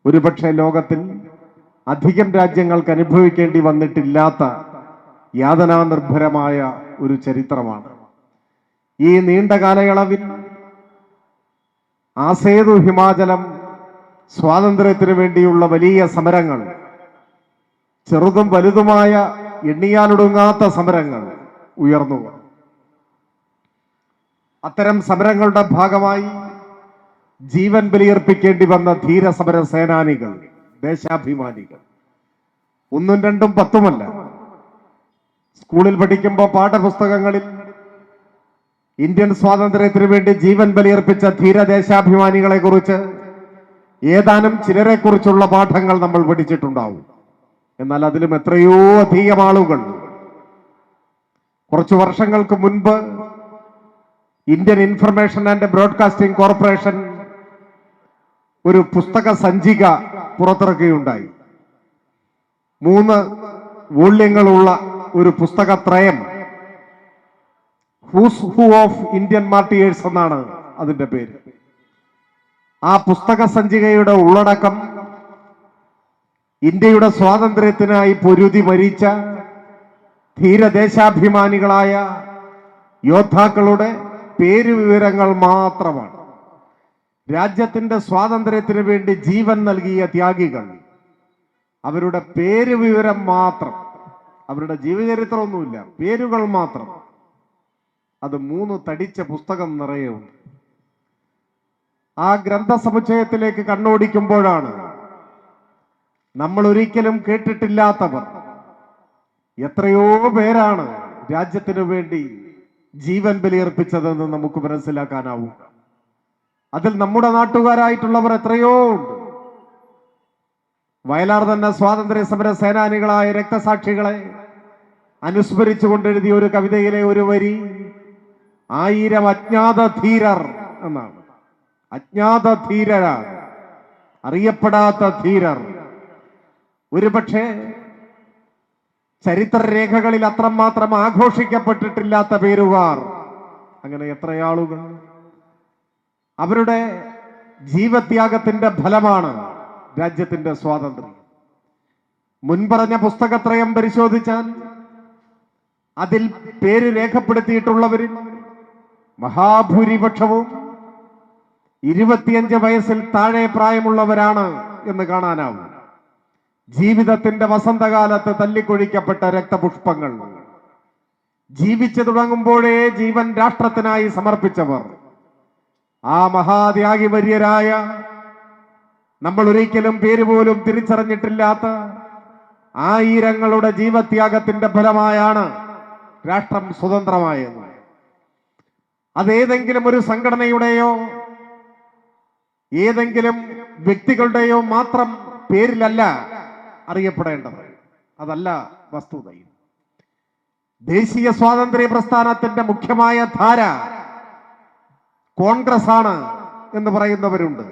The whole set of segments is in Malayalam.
ഒരുപക്ഷെ ലോകത്തിൽ അധികം രാജ്യങ്ങൾക്ക് അനുഭവിക്കേണ്ടി വന്നിട്ടില്ലാത്ത യാതനാനിർഭരമായ ഒരു ചരിത്രമാണ്. ഈ നീണ്ട കാലയളവിൽ ആസേതു ഹിമാചലം സ്വാതന്ത്ര്യത്തിന് വേണ്ടിയുള്ള വലിയ സമരങ്ങൾ, ചെറുതും വലുതുമായ എണ്ണിയാലൊടുങ്ങാത്ത സമരങ്ങൾ ഉയർന്നു. അത്തരം സമരങ്ങളുടെ ഭാഗമായി ജീവൻ ബലിയർപ്പിക്കേണ്ടി വന്ന ധീരസമര സേനാനികൾ, ദേശാഭിമാനികൾ ഒന്നും രണ്ടും പത്തുമല്ല. സ്കൂളിൽ പഠിക്കുമ്പോൾ പാഠപുസ്തകങ്ങളിൽ ഇന്ത്യൻ സ്വാതന്ത്ര്യത്തിന് വേണ്ടി ജീവൻ ബലിയർപ്പിച്ച ധീരദേശാഭിമാനികളെ കുറിച്ച് ഏതാനും ചിലരെ കുറിച്ചുള്ള പാഠങ്ങൾ നമ്മൾ പഠിച്ചിട്ടുണ്ടാവും. എന്നാൽ അതിലും എത്രയോ അധികം ആളുകൾ കുറച്ചു വർഷങ്ങൾക്ക് മുൻപ് Indian information and broadcasting corporation ഒരു പുസ്തക സഞ്ചിക പുറത്തിറക്കുകയുണ്ടായി. 3 വോള്യങ്ങളുള്ള ഒരു പുസ്തകത്രയം, who's who of Indian martyrs എന്നാണ് അതിന്റെ പേര്. ആ പുസ്തക സഞ്ചികയുടെ ഉള്ളടക്കം ഇന്ത്യയുടെ സ്വാതന്ത്ര്യത്തിനായി പൊരുതി മരിച്ച ധീരദേശാഭിമാനികളായ യോദ്ധാക്കളുടെ പേരുവിവരങ്ങൾ മാത്രമാണ്. രാജ്യത്തിന്റെ സ്വാതന്ത്ര്യത്തിന് വേണ്ടി ജീവൻ നൽകിയ ത്യാഗികൾ, അവരുടെ പേരുവിവരം മാത്രം, അവരുടെ ജീവചരിത്രമൊന്നുമില്ല, പേരുകൾ മാത്രം. അത് 3 തടിച്ച പുസ്തകം നിറയുണ്ട്. ആ ഗ്രന്ഥസമുച്ചയത്തിലേക്ക് കണ്ണോടിക്കുമ്പോഴാണ് നമ്മൾ ഒരിക്കലും കേട്ടിട്ടില്ലാത്തവർ എത്രയോ പേരാണ് രാജ്യത്തിനു വേണ്ടി ജീവൻ ബലിയർപ്പിച്ചതെന്ന് നമുക്ക് മനസ്സിലാക്കാനാവും. അതിൽ നമ്മുടെ നാട്ടുകാരായിട്ടുള്ളവർ എത്രയോ ഉണ്ട്. വയലാർ തന്നെ സ്വാതന്ത്ര്യ സമര സേനാനികളായ രക്തസാക്ഷികളെ അനുസ്മരിച്ചുകൊണ്ടെഴുതിയ ഒരു കവിതയിലെ ഒരു വരി 1000 അജ്ഞാത ധീരർ എന്നാണ്. അജ്ഞാത ധീരരാണ്, അറിയപ്പെടാത്ത ധീരർ. ഒരുപക്ഷെ ചരിത്രരേഖകളിൽ അത്രമാത്രം ആഘോഷിക്കപ്പെട്ടിട്ടില്ലാത്ത പേരുകാർ, അങ്ങനെ എത്രയാളുകൾ. അവരുടെ ജീവത്യാഗത്തിന്റെ ഫലമാണ് രാജ്യത്തിന്റെ സ്വാതന്ത്ര്യം. മുൻപറഞ്ഞ പുസ്തകത്രയം പരിശോധിച്ചാൽ അതിൽ പേര് രേഖപ്പെടുത്തിയിട്ടുള്ളവരിൽ മഹാഭൂരിപക്ഷവും 25 വയസ്സിൽ താഴെ പ്രായമുള്ളവരാണ് എന്ന് കാണാനാവും. ജീവിതത്തിന്റെ വസന്തകാലത്ത് തല്ലിക്കൊഴിക്കപ്പെട്ട രക്തപുഷ്പങ്ങൾ, ജീവിച്ചു തുടങ്ങുമ്പോഴേ ജീവൻ രാഷ്ട്രത്തിനായി സമർപ്പിച്ചവർ, ആ മഹാത്യാഗി വര്യരായ, നമ്മൾ ഒരിക്കലും പേര് പോലും തിരിച്ചറിഞ്ഞിട്ടില്ലാത്ത ആയിരങ്ങളുടെ ജീവത്യാഗത്തിന്റെ ഫലമായാണ് രാഷ്ട്രം സ്വതന്ത്രമായത്. അതേതെങ്കിലും ഒരു സംഘടനയുടെയോ ഏതെങ്കിലും വ്യക്തികളുടെയോ മാത്രം പേരിലല്ല അറിയപ്പെടേണ്ടത്. അതല്ല വസ്തുത. ദേശീയ സ്വാതന്ത്ര്യ പ്രസ്ഥാനത്തിന്റെ മുഖ്യമായ ധാര കോൺഗ്രസ് ആണ് എന്ന് പറയുന്നവരുണ്ട്.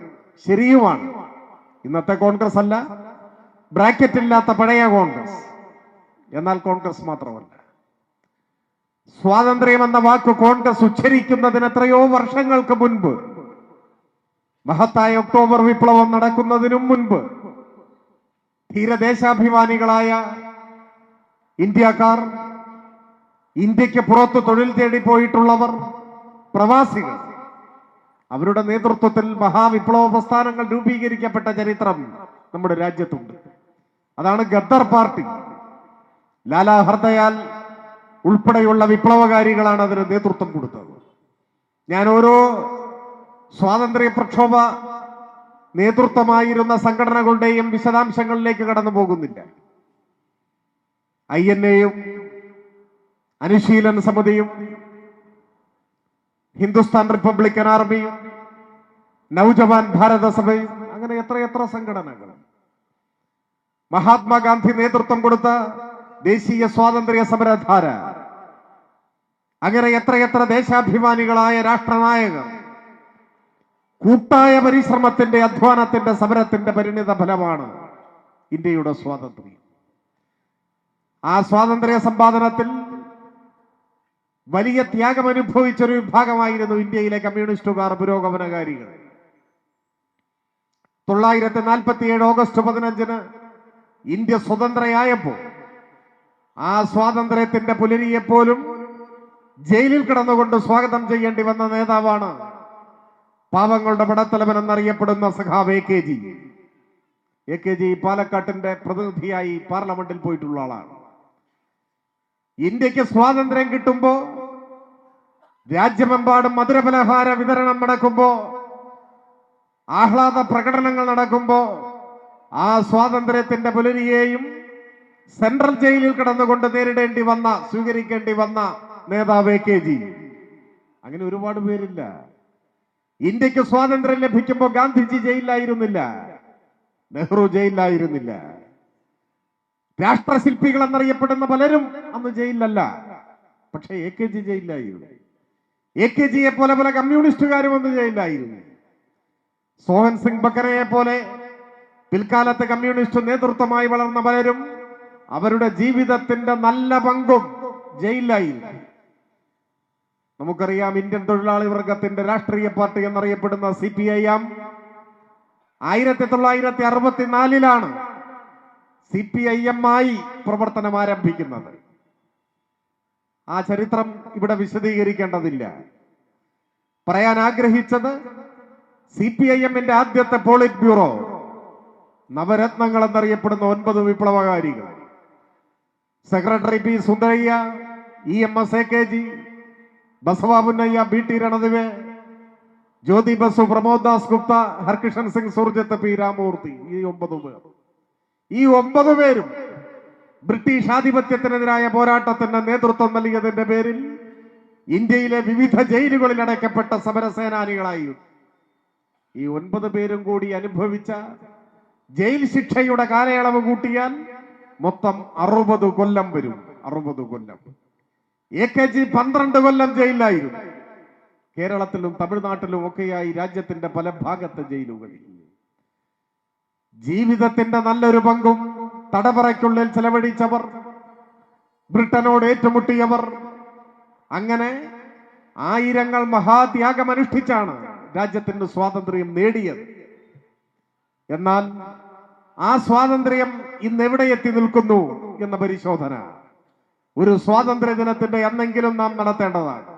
ശരിയുമാണ്. ഇന്നത്തെ കോൺഗ്രസ് അല്ല, ബ്രാക്കറ്റ് ഇല്ലാത്ത പഴയ കോൺഗ്രസ്. എന്നാൽ കോൺഗ്രസ് മാത്രമല്ല. സ്വാതന്ത്ര്യം എന്ന വാക്ക് കോൺഗ്രസ് ഉച്ചരിക്കുന്നതിന് എത്രയോ വർഷങ്ങൾക്ക് മുൻപ്, മഹത്തായ ഒക്ടോബർ വിപ്ലവം നടക്കുന്നതിനും മുൻപ്, ധീരദേശാഭിമാനികളായ ഇന്ത്യക്കാർ, ഇന്ത്യക്ക് പുറത്ത് തൊഴിൽ തേടി പോയിട്ടുള്ളവർ, പ്രവാസികൾ, അവരുടെ നേതൃത്വത്തിൽ മഹാവിപ്ലവ പ്രസ്ഥാനങ്ങൾ രൂപീകരിക്കപ്പെട്ട ചരിത്രം നമ്മുടെ രാജ്യത്തുണ്ട്. അതാണ് ഗദ്ദർ പാർട്ടി. ലാലാ ഹർദയാൽ ഉൾപ്പെടെയുള്ള വിപ്ലവകാരികളാണ് അതിന് നേതൃത്വം കൊടുത്തത്. ഞാൻ ഓരോ സ്വാതന്ത്ര്യ പ്രക്ഷോഭ നേതൃത്വമായിരുന്ന വിശദാംശങ്ങളിലേക്ക് കടന്നു പോകുന്നില്ല. INA-യും അനുശീലൻ സമിതിയും ഹിന്ദുസ്ഥാൻ റിപ്പബ്ലിക്കൻ ആർമിയും നവജവാൻ ഭാരത സഭയും, അങ്ങനെ എത്രയെത്ര സംഘടനകൾ. മഹാത്മാഗാന്ധി നേതൃത്വം കൊടുത്ത ദേശീയ സ്വാതന്ത്ര്യ സമരധാര, അങ്ങനെ എത്രയെത്ര ദേശാഭിമാനികളായ രാഷ്ട്രനായകർ. കൂട്ടായ പരിശ്രമത്തിന്റെ, അധ്വാനത്തിന്റെ, സമരത്തിന്റെ പരിണിത ഫലമാണ് ഇന്ത്യയുടെ സ്വാതന്ത്ര്യം. ആ സ്വാതന്ത്ര്യ സമ്പാദനത്തിൽ വലിയ ത്യാഗം അനുഭവിച്ചൊരു വിഭാഗമായിരുന്നു ഇന്ത്യയിലെ കമ്മ്യൂണിസ്റ്റുകാർ, പുരോഗമനകാരികൾ. 1947 ഓഗസ്റ്റ് 15 ഇന്ത്യ സ്വതന്ത്രയായപ്പോൾ ആ സ്വാതന്ത്ര്യത്തിന്റെ പുലരിയെപ്പോലും ജയിലിൽ കിടന്നുകൊണ്ട് സ്വാഗതം ചെയ്യേണ്ടി വന്ന നേതാവാണ് പാവങ്ങളുടെ പടത്തലവൻ എന്നറിയപ്പെടുന്ന സഖാവ് AKG. AKG പാലക്കാട്ടിന്റെ പ്രതിനിധിയായി പാർലമെന്റിൽ പോയിട്ടുള്ള ആളാണ്. ഇന്ത്യക്ക് സ്വാതന്ത്ര്യം കിട്ടുമ്പോ രാജ്യമെമ്പാടും മധുരപലഹാര വിതരണം നടക്കുമ്പോ ആഹ്ലാദ പ്രകടനങ്ങൾ നടക്കുമ്പോ ആ സ്വാതന്ത്ര്യത്തിന്റെ പുലരിയെയും സെൻട്രൽ ജയിലിൽ കിടന്നുകൊണ്ട് സ്വീകരിക്കേണ്ടി വന്ന നേതാവ് AKG. അങ്ങനെ ഒരുപാട് പേരില്ല. ഇന്ത്യക്ക് സ്വാതന്ത്ര്യം ലഭിക്കുമ്പോൾ ഗാന്ധിജി ജയിലിലായിരുന്നില്ല, നെഹ്റു ജയിലിലായിരുന്നില്ല, രാഷ്ട്രശില്പികൾ എന്നറിയപ്പെടുന്ന പലരും അന്ന് ജയിലിലല്ല. പക്ഷെ AKG ജയിലിലായിരുന്നു. AKGയെ പോലെ പല കമ്മ്യൂണിസ്റ്റുകാരും അന്ന് ജയിലിലായിരുന്നു. സോഹൻ സിംഗ് ബക്കറയെ പോലെ പിൽക്കാലത്ത് കമ്മ്യൂണിസ്റ്റ് നേതൃത്വമായി വളർന്ന പലരും അവരുടെ ജീവിതത്തിന്റെ നല്ല പങ്കും ജയിലിലായിരുന്നു. നമുക്കറിയാം, ഇന്ത്യൻ തൊഴിലാളി വർഗത്തിന്റെ രാഷ്ട്രീയ പാർട്ടി എന്നറിയപ്പെടുന്ന CPIM 1964 CPIM ആയി പ്രവർത്തനം ആരംഭിക്കുന്നത്. ആ ചരിത്രം ഇവിടെ വിശദീകരിക്കേണ്ടതില്ല. പറയാൻ ആഗ്രഹിച്ചത്, CPIMന്റെ ആദ്യത്തെ പോളിറ്റ് ബ്യൂറോ നവരത്നങ്ങൾ എന്നറിയപ്പെടുന്ന 9 വിപ്ലവകാരികൾ, secretary P. Sundarayya, EMS AKG, Basavapunnaiah, BT Ranadive, Jyoti Basu, Pramod Dasgupta, Harkishan Singh Surjeet, P. Ramamurthi. ഈ 9 പേരും ബ്രിട്ടീഷ് ആധിപത്യത്തിനെതിരായ പോരാട്ടത്തിന് നേതൃത്വം നൽകിയതിന്റെ പേരിൽ ഇന്ത്യയിലെ വിവിധ ജയിലുകളിൽ അടയ്ക്കപ്പെട്ട സമരസേനാനികളായിരുന്നു. ഈ 9 പേരും കൂടി അനുഭവിച്ച ജയിൽ ശിക്ഷയുടെ കാലയളവ് കൂട്ടിയാൽ മൊത്തം 60 കൊല്ലം വരും. 60 കൊല്ലം. AKG 12 കൊല്ലം ജയിലിലായിരുന്നു. കേരളത്തിലും തമിഴ്നാട്ടിലും ഒക്കെയായി രാജ്യത്തിന്റെ പല ഭാഗത്ത് ജയിലുകളിൽ. ജീവിതത്തിന്റെ നല്ലൊരു പങ്കും തടവറയ്ക്കുള്ളിൽ ചെലവഴിച്ചവർ, ബ്രിട്ടനോട് ഏറ്റുമുട്ടിയവർ, അങ്ങനെ ആയിരങ്ങൾ മഹാത്യാഗമനുഷ്ഠിച്ചാണ് രാജ്യത്തിന് സ്വാതന്ത്ര്യം നേടിയത്. എന്നാൽ ആ സ്വാതന്ത്ര്യം ഇന്ന് എവിടെ എത്തി നിൽക്കുന്നു എന്ന പരിശോധന ഒരു സ്വാതന്ത്ര്യ ദിനത്തിന്റെ അന്നെങ്കിലും നാം നടത്തേണ്ടതാണ്.